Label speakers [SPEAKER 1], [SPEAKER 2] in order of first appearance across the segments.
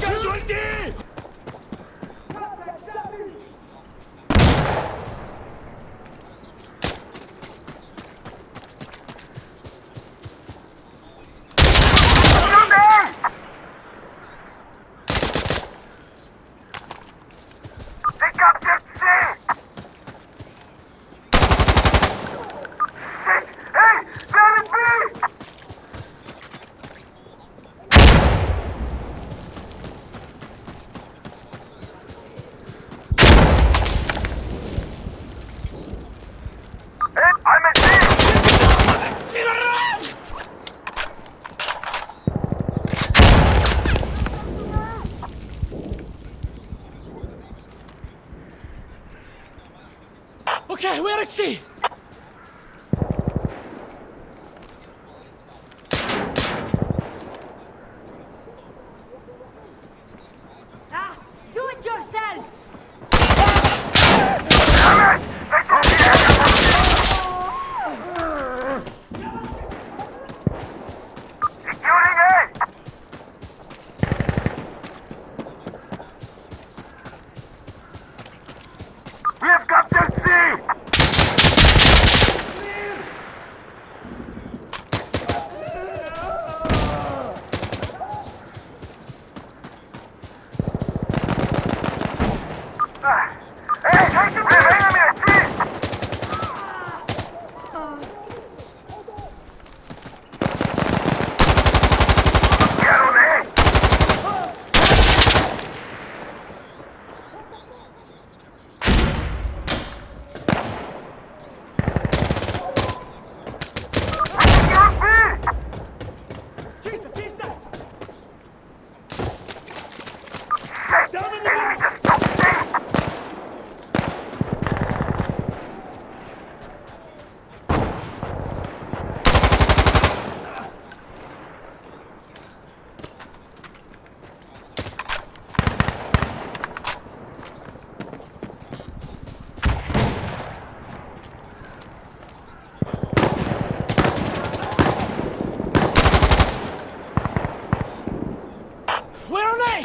[SPEAKER 1] Casualty!
[SPEAKER 2] Okay, we're at sea!
[SPEAKER 3] Ah! Do it yourself!
[SPEAKER 4] We have captured C!
[SPEAKER 2] Where are they?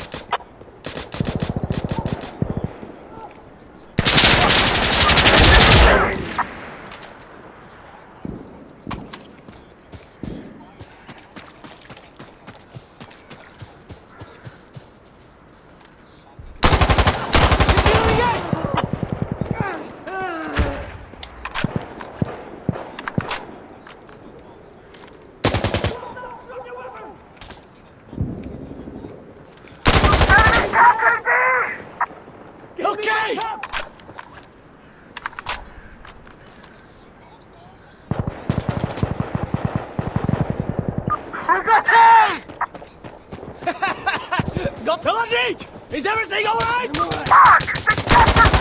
[SPEAKER 2] Okay!
[SPEAKER 4] Hey!
[SPEAKER 2] Got Pelagit! Is everything alright?
[SPEAKER 4] Fuck! They captured C!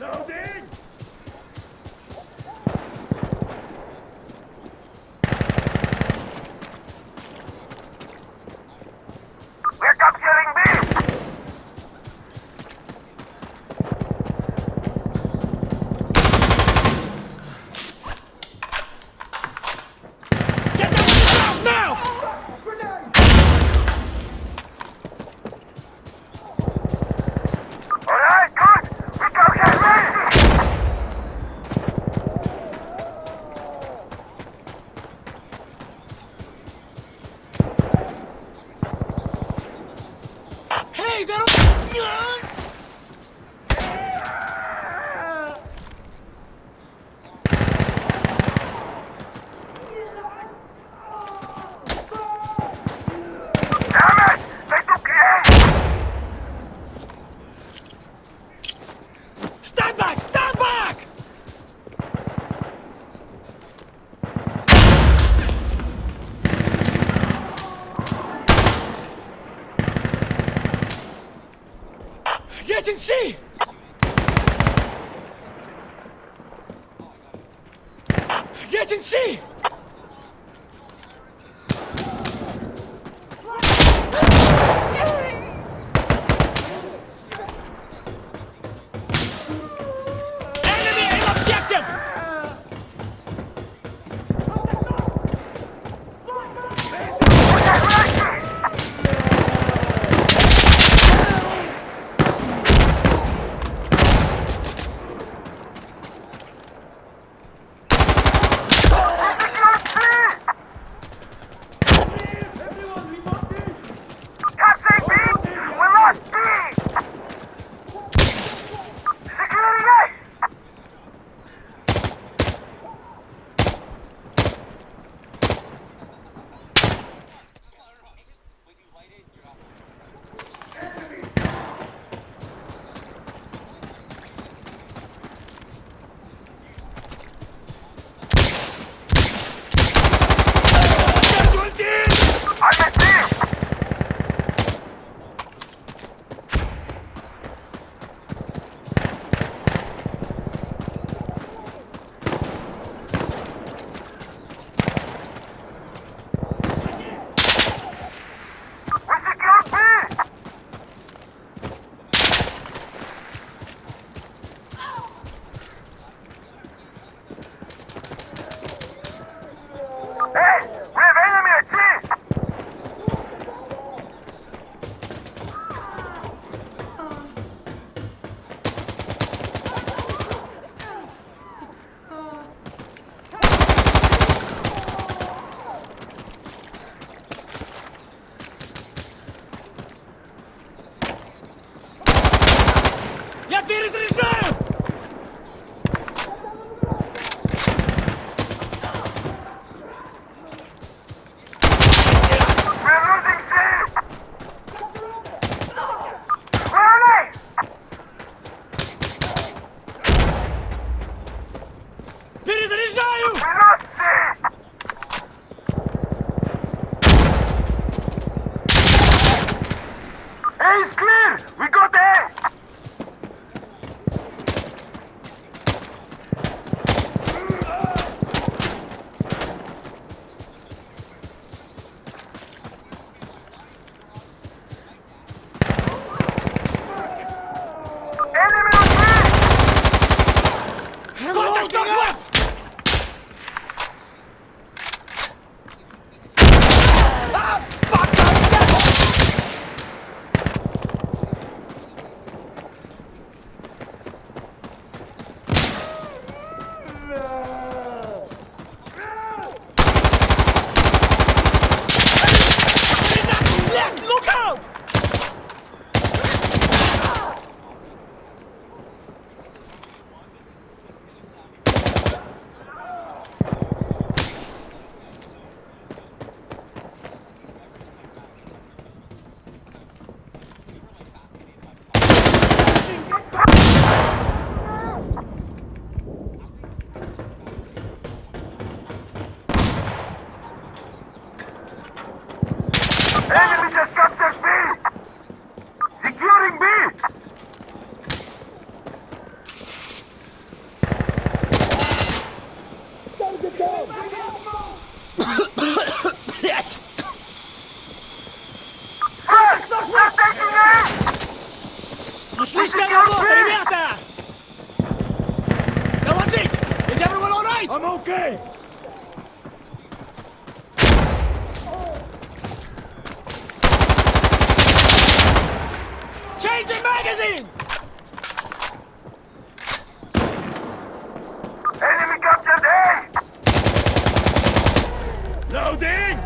[SPEAKER 1] Loading!
[SPEAKER 4] We're capturing B!
[SPEAKER 2] Get them to the ground now!
[SPEAKER 4] Alright, good! We captured B!
[SPEAKER 2] Hey, they're...
[SPEAKER 4] Damn it! They took A!
[SPEAKER 2] Stand back! Stand back! Get in C! Get in C! Enemy aim objective!
[SPEAKER 4] Hey, we have enemy at sea!
[SPEAKER 2] Я перезаряжаю!
[SPEAKER 4] We're losing sea! Grenade!
[SPEAKER 2] Перезаряжаю!
[SPEAKER 4] We lost sea! A is clear! We got A! Enemy on B!
[SPEAKER 2] Contact northwest! Ah, fuck! Блядь, look out!
[SPEAKER 4] Enemy just captured B! Securing B!
[SPEAKER 2] Блядь!
[SPEAKER 4] First, we're taking A!
[SPEAKER 2] Отличная работа, ребята! Доложить! Is everyone all right?
[SPEAKER 1] I'm okay.
[SPEAKER 2] Changing magazine!
[SPEAKER 4] Enemy captured A!
[SPEAKER 1] Loading!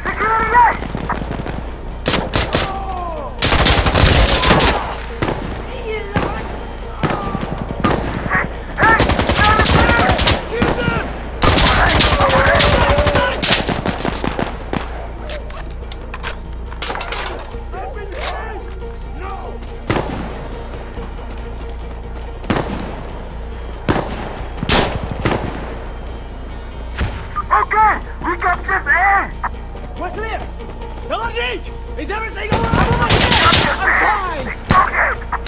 [SPEAKER 4] Securing A!
[SPEAKER 3] You Lord!
[SPEAKER 4] Hey!
[SPEAKER 1] Kill them! No!
[SPEAKER 4] Okay! We captured A!
[SPEAKER 2] We're clear! Доложить! Is everything all right? I'm fine!
[SPEAKER 4] Okay!